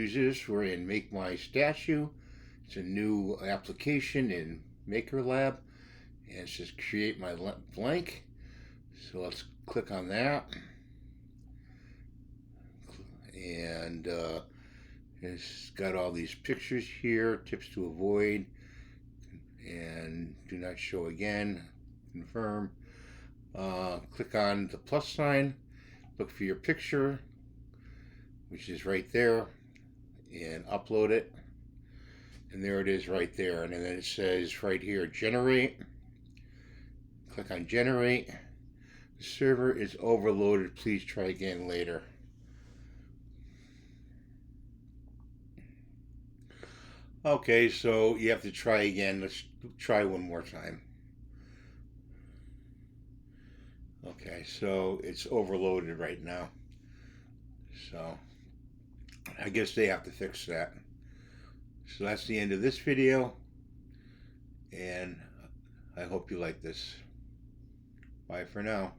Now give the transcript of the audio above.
Use this. We're in Make My Statue. It's a new application in Maker Lab, and it says create my blank. So let's click on that, and it's got all these pictures here. Tips to avoid, and do not show again. Confirm. Click on the plus sign. Look for your picture, which is right there, and upload it. And there it is right there. And then it says right here, generate. Click on generate. The server is overloaded. Please try again later. Okay, so you have to try again. Let's try one more time. Okay, so it's overloaded right now. So I guess they have to fix that. So that's the end of this video, and I hope you like this. Bye for now.